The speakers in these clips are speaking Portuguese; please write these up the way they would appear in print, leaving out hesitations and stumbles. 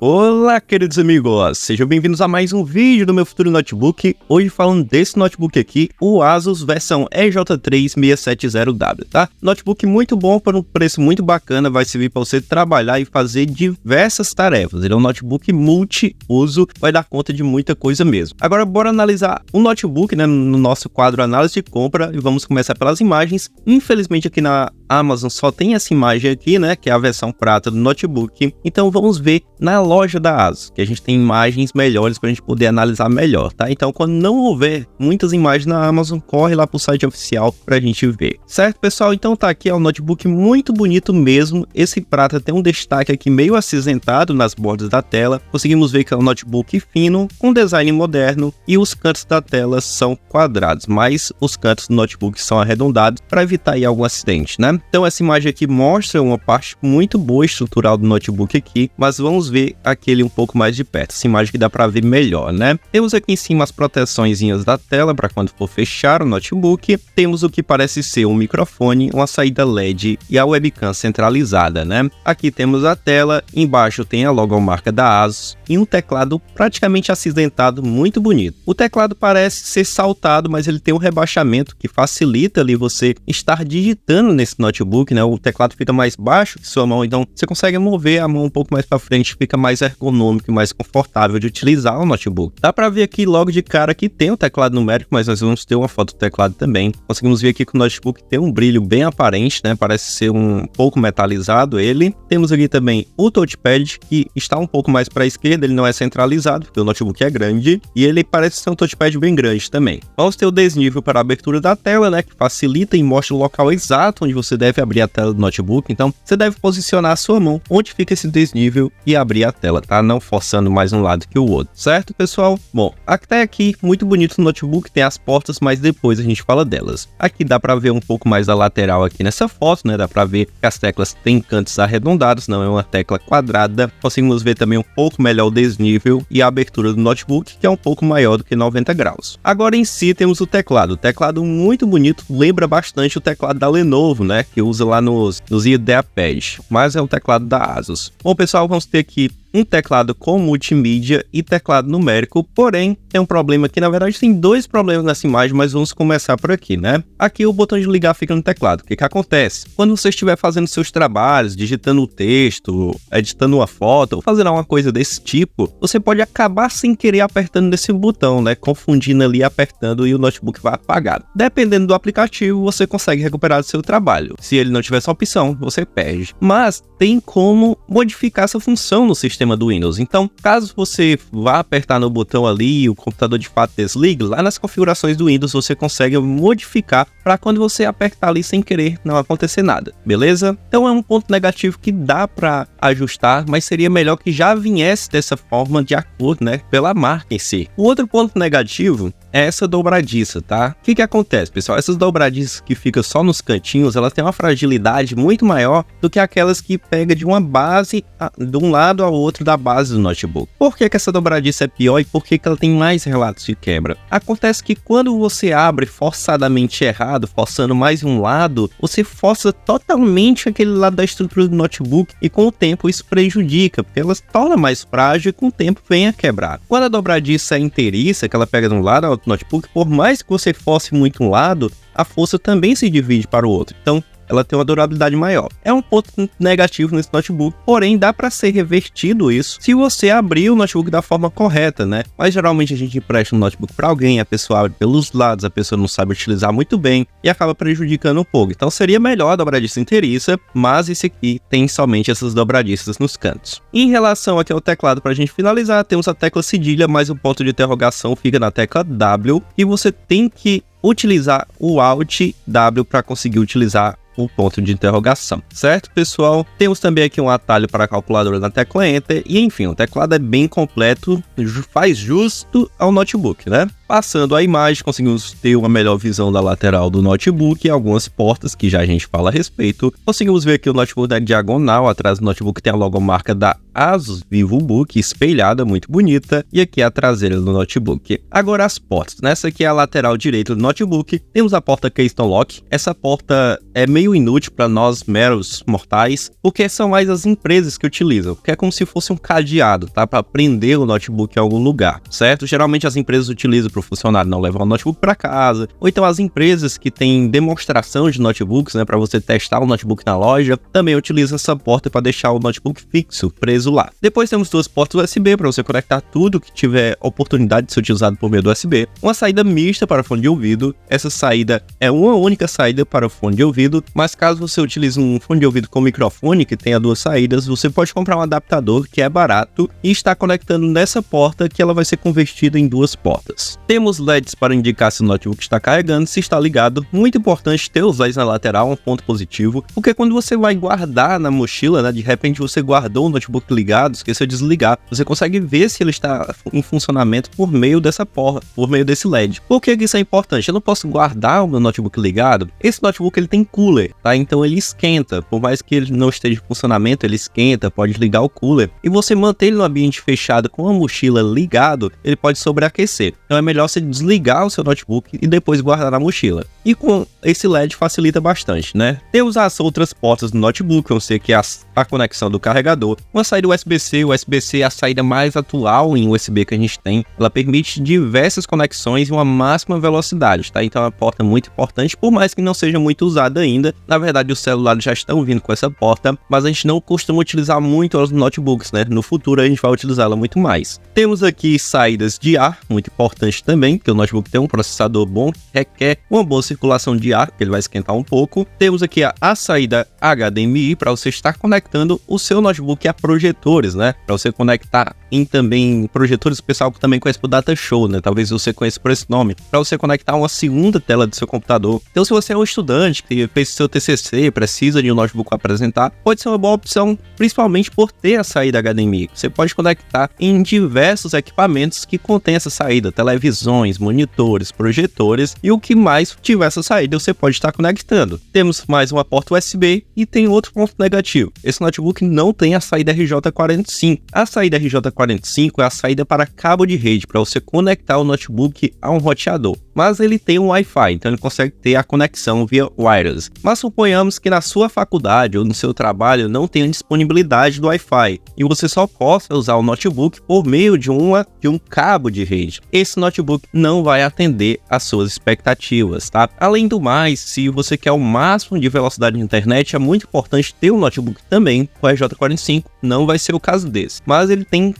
Olá, queridos amigos, sejam bem-vindos a mais um vídeo do meu futuro notebook. Hoje falando desse notebook aqui, o Asus versão EJ3670W, tá? Notebook muito bom por um preço muito bacana, vai servir para você trabalhar e fazer diversas tarefas. Ele é um notebook multi-uso, vai dar conta de muita coisa mesmo. Agora bora analisar o notebook, né, no nosso quadro análise de compra, e vamos começar pelas imagens. Infelizmente aqui na Amazon só tem essa imagem aqui, né, que é a versão prata do notebook. Então vamos ver na loja da Asus, que a gente tem imagens melhores para a gente poder analisar melhor, tá? Então quando não houver muitas imagens na Amazon, corre lá pro site oficial pra gente ver, certo, pessoal? Então tá aqui, é um notebook muito bonito mesmo. Esse prata tem um destaque aqui meio acinzentado nas bordas da tela. Conseguimos ver que é um notebook fino, com design moderno, e os cantos da tela são quadrados, mas os cantos do notebook são arredondados para evitar aí algum acidente, né? Então essa imagem aqui mostra uma parte muito boa estrutural do notebook aqui, mas vamos ver aquele um pouco mais de perto, essa imagem que dá para ver melhor, né? Temos aqui em cima as proteçõezinhas da tela para quando for fechar o notebook. Temos o que parece ser um microfone, uma saída LED e a webcam centralizada, né? Aqui temos a tela, embaixo tem a logomarca da Asus e um teclado praticamente acinzentado, muito bonito. O teclado parece ser saltado, mas ele tem um rebaixamento que facilita ali você estar digitando nesse notebook, né? O teclado fica mais baixo que sua mão, então você consegue mover a mão um pouco mais para frente, fica mais ergonômico e mais confortável de utilizar o notebook. Dá para ver aqui logo de cara que tem o teclado numérico, mas nós vamos ter uma foto do teclado também. Conseguimos ver aqui que o notebook tem um brilho bem aparente, né? Parece ser um pouco metalizado ele. Temos aqui também o touchpad, que está um pouco mais para a esquerda, ele não é centralizado, porque o notebook é grande, e ele parece ser um touchpad bem grande também. Vamos ter o desnível para a abertura da tela, né? Que facilita e mostra o local exato onde você deve abrir a tela do notebook. Então, você deve posicionar a sua mão onde fica esse desnível e abrir a tela, tá? Não forçando mais um lado que o outro, certo, pessoal? Bom, até aqui, muito bonito o notebook, tem as portas, mas depois a gente fala delas. Aqui dá para ver um pouco mais da lateral aqui nessa foto, né? Dá para ver que as teclas têm cantos arredondados, não é uma tecla quadrada. Conseguimos ver também um pouco melhor o desnível e a abertura do notebook, que é um pouco maior do que 90 graus. Agora em si temos o teclado muito bonito, lembra bastante o teclado da Lenovo, né? Que usa lá nos IdeaPad, mas é o teclado da Asus. Bom, pessoal, vamos ter aqui um teclado com multimídia e teclado numérico, porém tem um problema aqui, na verdade tem dois problemas nessa imagem, mas vamos começar por aqui, né? Aqui o botão de ligar fica no teclado. O que que acontece? Quando você estiver fazendo seus trabalhos, digitando o texto, editando uma foto, ou fazendo alguma coisa desse tipo, você pode acabar sem querer apertando nesse botão, né? Confundindo ali, apertando, e o notebook vai apagado. Dependendo do aplicativo, você consegue recuperar o seu trabalho. Se ele não tiver essa opção, você perde. Mas tem como modificar essa função no sistema do Windows. Então, caso você vá apertar no botão ali e o computador de fato desligue, lá nas configurações do Windows você consegue modificar para quando você apertar ali sem querer não acontecer nada, beleza? Então é um ponto negativo que dá para ajustar, mas seria melhor que já viesse dessa forma de acordo, né, pela marca em si. O outro ponto negativo é essa dobradiça, tá? O que que acontece, pessoal? Essas dobradiças que ficam só nos cantinhos, elas têm uma fragilidade muito maior do que aquelas que pega de uma base de um lado ao outro da base do notebook. Por que que essa dobradiça é pior e por que que ela tem mais relatos de quebra? Acontece que quando você abre forçadamente errado, forçando mais um lado, você força totalmente aquele lado da estrutura do notebook e com o tempo isso prejudica, porque ela se torna mais frágil e com o tempo vem a quebrar. Quando a dobradiça é inteiriça, que ela pega de um lado ao outro notebook, por mais que você force muito um lado, a força também se divide para o outro. Então, ela tem uma durabilidade maior. É um ponto negativo nesse notebook, porém dá para ser revertido isso se você abrir o notebook da forma correta, né? Mas geralmente a gente empresta um notebook para alguém, a pessoa abre pelos lados, a pessoa não sabe utilizar muito bem e acaba prejudicando um pouco. Então seria melhor a dobradiça inteiriça, mas esse aqui tem somente essas dobradiças nos cantos. Em relação aqui ao teclado, para a gente finalizar, temos a tecla cedilha, mas o ponto de interrogação fica na tecla W e você tem que utilizar o Alt W para conseguir utilizar o ponto de interrogação, certo, pessoal? Temos também aqui um atalho para a calculadora na tecla Enter e enfim, o teclado é bem completo, faz justo ao notebook, né? Passando a imagem, conseguimos ter uma melhor visão da lateral do notebook e algumas portas que já a gente fala a respeito. Conseguimos ver aqui o notebook da diagonal, atrás do notebook tem a logomarca da Asus VivoBook espelhada, muito bonita, e aqui a traseira do notebook. Agora as portas, nessa aqui é a lateral direita do notebook, temos a porta Keystone Lock. Essa porta é meio inútil para nós meros mortais, porque são mais as empresas que utilizam, porque é como se fosse um cadeado, tá? Para prender o notebook em algum lugar, certo? Geralmente as empresas utilizam para o funcionário não levar o notebook para casa, ou então as empresas que têm demonstração de notebooks, né, para você testar o notebook na loja, também utilizam essa porta para deixar o notebook fixo, preso lá. Depois temos duas portas USB para você conectar tudo que tiver oportunidade de ser utilizado por meio do USB, uma saída mista para fone de ouvido. Essa saída é uma única saída para o fone de ouvido, mas caso você utilize um fone de ouvido com microfone que tenha duas saídas, você pode comprar um adaptador que é barato e está conectando nessa porta que ela vai ser convertida em duas portas. Temos LEDs para indicar se o notebook está carregando, se está ligado. Muito importante ter os LEDs na lateral, um ponto positivo, porque quando você vai guardar na mochila, né, de repente você guardou o notebook ligado, esqueceu de desligar, você consegue ver se ele está em funcionamento por meio dessa porta, por meio desse LED. Por que isso é importante? Eu não posso guardar o meu notebook ligado. Esse notebook ele tem cooler, tá? Então ele esquenta, por mais que ele não esteja em funcionamento, ele esquenta, pode ligar o cooler. E você manter ele no ambiente fechado com a mochila ligado, ele pode sobreaquecer. Então é melhor você desligar o seu notebook e depois guardar na mochila. E com esse LED facilita bastante, né? Temos as outras portas do notebook, vão ser aqui a conexão do carregador, uma saída USB-C. O USB-C é a saída mais atual em USB que a gente tem. Ela permite diversas conexões e uma máxima velocidade, tá? Então é uma porta muito importante, por mais que não seja muito usada ainda. Na verdade, os celulares já estão vindo com essa porta, mas a gente não costuma utilizar muito os notebooks, né? No futuro a gente vai utilizá-la muito mais. Temos aqui saídas de ar, muito importante também, porque o notebook tem um processador bom, requer uma boa circulação de ar, porque ele vai esquentar um pouco. Temos aqui a saída HDMI para você estar conectando o seu notebook a projetores, né? Para você conectar em também projetores, o pessoal que também conhece por Data Show, né? Talvez você conheça por esse nome, para você conectar uma segunda tela do seu computador. Então, se você é um estudante que fez seu TCC, precisa de um notebook para apresentar, pode ser uma boa opção, principalmente por ter a saída HDMI. Você pode conectar em diversos equipamentos que contêm essa saída, televisões, monitores, projetores e o que mais tiver essa saída você pode estar conectando. Temos mais uma porta USB e tem outro ponto negativo. Esse notebook não tem a saída RJ45. A saída RJ45 é a saída para cabo de rede, para você conectar o notebook a um roteador. Mas ele tem um Wi-Fi, então ele consegue ter a conexão via wireless. Mas suponhamos que na sua faculdade ou no seu trabalho não tenha disponibilidade do Wi-Fi e você só possa usar o notebook por meio de um cabo de rede. Esse notebook não vai atender às suas expectativas, tá? Além do mais, se você quer o máximo de velocidade de internet, é muito importante ter um notebook também com RJ45, não vai ser o caso desse. Mas ele tem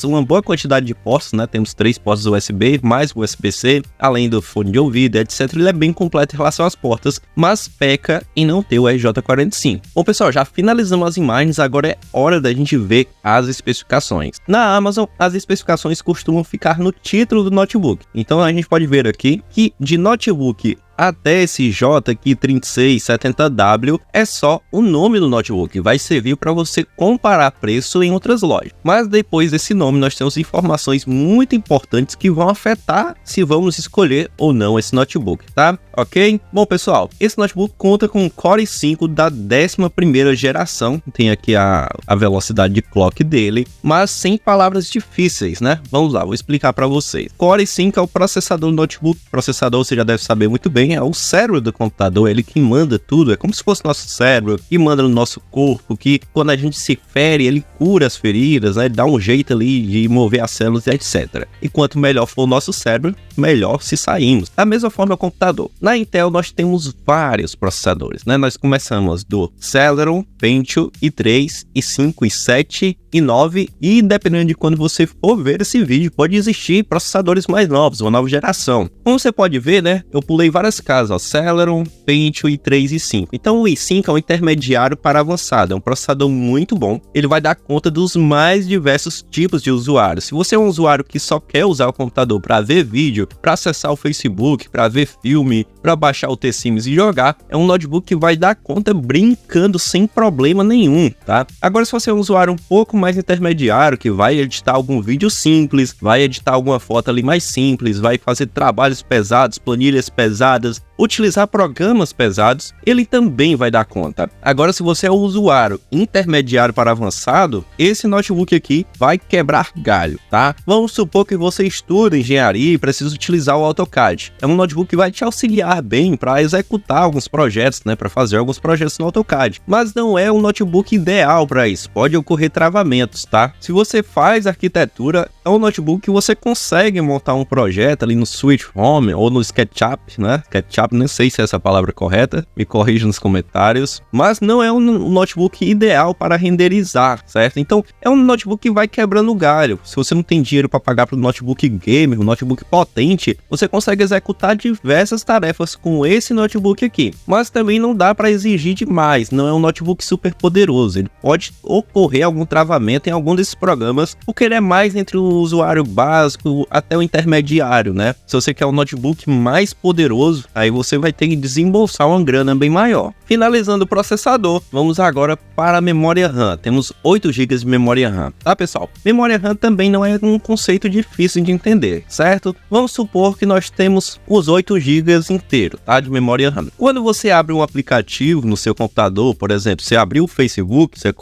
uma boa quantidade de portas, né? Temos 3 portas USB, mais USB-C, além do fone de ouvido, etc. Ele é bem completo em relação às portas, mas peca em não ter o RJ45. Bom, pessoal, já finalizamos as imagens, agora é hora da gente ver as especificações. Na Amazon, as especificações costumam ficar no título do notebook. Então a gente pode ver aqui que de notebook até esse J aqui 3670W é só o nome do notebook, vai servir para você comparar preço em outras lojas. Mas depois desse nome nós temos informações muito importantes que vão afetar se vamos escolher ou não esse notebook, tá? Ok? Bom, pessoal, esse notebook conta com Core i5 da 11ª geração, tem aqui a velocidade de clock dele, mas sem palavras difíceis, né? Vamos lá, vou explicar para vocês. Core i5 é o processador do notebook, processador você já deve saber muito bem, é o cérebro do computador, ele que manda tudo, é como se fosse nosso cérebro, que manda no nosso corpo, que quando a gente se fere, ele cura as feridas, né? Ele dá um jeito ali de mover as células, etc. E quanto melhor for o nosso cérebro, melhor se saímos. Da mesma forma é o computador. Na Intel nós temos vários processadores, né? Nós começamos do Celeron, Pentium, i3, i5, i7, i9 e dependendo de quando você for ver esse vídeo, pode existir processadores mais novos, uma nova geração. Como você pode ver, né? Eu pulei várias nesse caso, ó, Celeron, Pentium i3 e i5. Então o i5 é um intermediário para avançado, é um processador muito bom, ele vai dar conta dos mais diversos tipos de usuários. Se você é um usuário que só quer usar o computador para ver vídeo, para acessar o Facebook, para ver filme, para baixar o The-Sims e jogar, é um notebook que vai dar conta brincando sem problema nenhum, tá? Agora, se você é um usuário um pouco mais intermediário, que vai editar algum vídeo simples, vai editar alguma foto ali mais simples, vai fazer trabalhos pesados, planilhas pesadas, utilizar programas pesados, ele também vai dar conta. Agora, se você é um usuário intermediário para avançado, esse notebook aqui vai quebrar galho, tá? Vamos supor que você estuda engenharia e precisa utilizar o AutoCAD. É um notebook que vai te auxiliar bem para executar alguns projetos, né? Para fazer alguns projetos no AutoCAD. Mas não é um notebook ideal para isso. Pode ocorrer travamentos, tá? Se você faz arquitetura, é um notebook que você consegue montar um projeto ali no Sweet Home ou no SketchUp, né? SketchUp, não sei se é essa palavra correta, me corrija nos comentários, mas não é um notebook ideal para renderizar, certo? Então, é um notebook que vai quebrando o galho. Se você não tem dinheiro para pagar para um notebook gamer, um notebook potente, você consegue executar diversas tarefas com esse notebook aqui. Mas também não dá para exigir demais, não é um notebook super poderoso. Ele pode ocorrer algum travamento em algum desses programas, porque ele é mais entre o usuário básico até o intermediário, né? Se você quer um notebook mais poderoso, aí você vai ter que desembolsar uma grana bem maior. Finalizando o processador, vamos agora para a memória RAM. Temos 8 GB de memória RAM, tá, pessoal? Memória RAM também não é um conceito difícil de entender, certo? Vamos supor que nós temos os 8 GB inteiros, tá, de memória RAM. Quando você abre um aplicativo no seu computador, por exemplo, você abriu o Facebook, você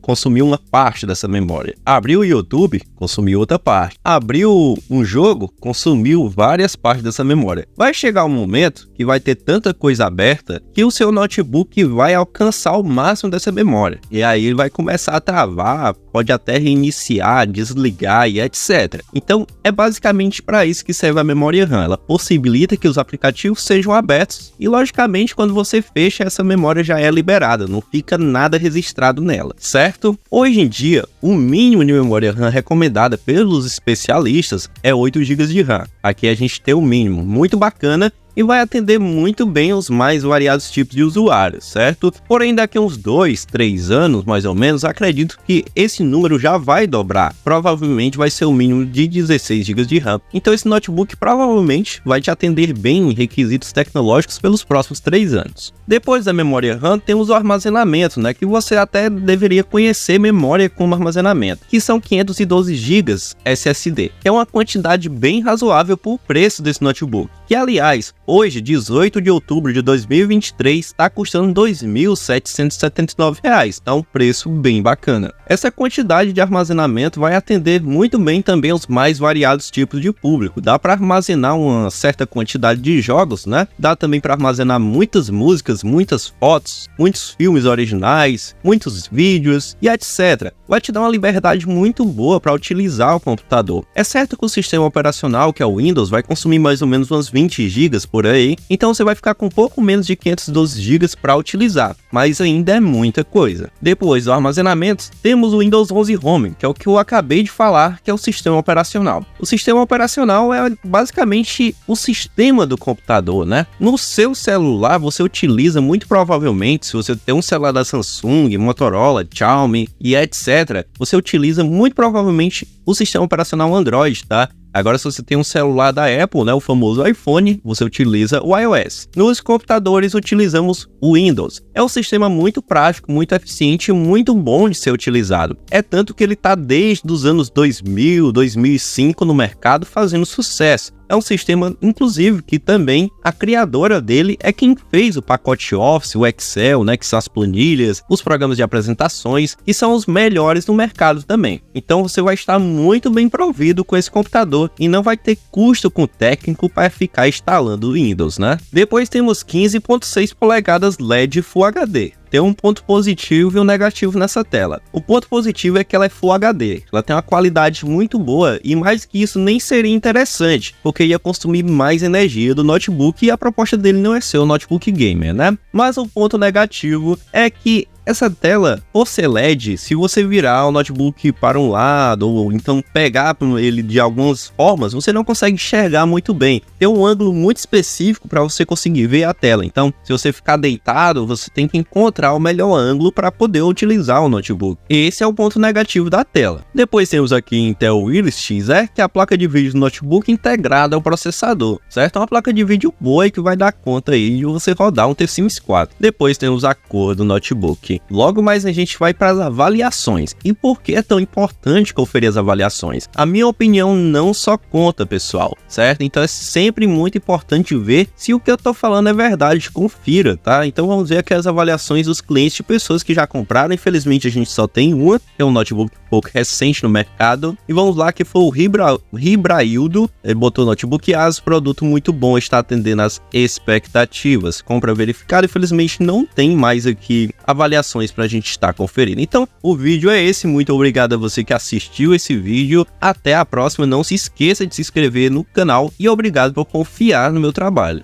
consumiu uma parte dessa memória. Abriu o YouTube, consumiu outra parte. Abriu um jogo, consumiu várias partes dessa memória. Vai chegar um momento que vai ter tanta coisa aberta que o seu notebook vai alcançar o máximo dessa memória. E aí ele vai começar a travar, pode até reiniciar, desligar e etc. Então é basicamente para isso que serve a memória RAM. Ela possibilita que os aplicativos sejam abertos e logicamente quando você fecha, essa memória já é liberada, não fica nada registrado nela, certo? Hoje em dia, o mínimo de memória RAM recomendada pelos especialistas é 8 GB de RAM. Aqui a gente tem o mínimo, muito bacana, e vai atender muito bem os mais variados tipos de usuários, certo? Porém, daqui a uns 2, 3 anos, mais ou menos, acredito que esse número já vai dobrar. Provavelmente vai ser o mínimo de 16 GB de RAM. Então esse notebook provavelmente vai te atender bem em requisitos tecnológicos pelos próximos 3 anos. Depois da memória RAM, temos o armazenamento, né? Que você até deveria conhecer memória como armazenamento, que são 512 GB SSD, que é uma quantidade bem razoável por preço desse notebook, que aliás, hoje, 18 de outubro de 2023, está custando R$ 2.779, tá um preço bem bacana. Essa quantidade de armazenamento vai atender muito bem também aos mais variados tipos de público. Dá para armazenar uma certa quantidade de jogos, né? Dá também para armazenar muitas músicas, muitas fotos, muitos filmes originais, muitos vídeos e etc. Vai te dar uma liberdade muito boa para utilizar o computador. É certo que o sistema operacional, que é o Windows, vai consumir mais ou menos umas 20 GB por aí, então você vai ficar com um pouco menos de 512 GB para utilizar, mas ainda é muita coisa. Depois do armazenamento, temos o Windows 11 Home, que é o que eu acabei de falar, que é o sistema operacional. O sistema operacional é basicamente o sistema do computador, né? No seu celular, você utiliza muito provavelmente, se você tem um celular da Samsung, Motorola, Xiaomi e etc., você utiliza muito provavelmente o sistema operacional Android, tá? Agora, se você tem um celular da Apple, né, o famoso iPhone, você utiliza o iOS. Nos computadores, utilizamos o Windows. É um sistema muito prático, muito eficiente e muito bom de ser utilizado. É tanto que ele está desde os anos 2000, 2005 no mercado fazendo sucesso. É um sistema, inclusive, que também a criadora dele é quem fez o pacote Office, o Excel, né, que são as planilhas, os programas de apresentações, que são os melhores no mercado também. Então você vai estar muito bem provido com esse computador e não vai ter custo com o técnico para ficar instalando o Windows, né? Depois temos 15.6 polegadas LED Full HD. Tem um ponto positivo e um negativo nessa tela. O ponto positivo é que ela é Full HD, ela tem uma qualidade muito boa e mais que isso nem seria interessante, porque ia consumir mais energia do notebook e a proposta dele não é ser um notebook gamer, né? Mas o ponto negativo é que Essa tela, por ser LED, se você virar o notebook para um lado ou então pegar ele de algumas formas, você não consegue enxergar muito bem. Tem um ângulo muito específico para você conseguir ver a tela. Então, se você ficar deitado, você tem que encontrar o melhor ângulo para poder utilizar o notebook. Esse é o ponto negativo da tela. Depois temos aqui Intel Iris Xe, que é a placa de vídeo do notebook integrada ao processador, certo? É uma placa de vídeo boa e que vai dar conta aí de você rodar um T-Sims 4. Depois temos a cor do notebook. Logo mais a gente vai para as avaliações. E por que é tão importante conferir as avaliações? A minha opinião não só conta, pessoal, certo? Então é sempre muito importante ver se o que eu tô falando é verdade, confira, tá? Então vamos ver aqui as avaliações dos clientes de pessoas que já compraram. Infelizmente a gente só tem uma, que é um notebook um pouco recente no mercado. E vamos lá, que foi o Ribraildo. Ele botou notebook Asus, produto muito bom, está atendendo às expectativas. Compra verificada. Infelizmente não tem mais aqui avaliações pra gente estar conferindo. Então o vídeo é esse. Muito obrigado a você que assistiu esse vídeo. Até a próxima. Não se esqueça de se inscrever no canal e obrigado por confiar no meu trabalho.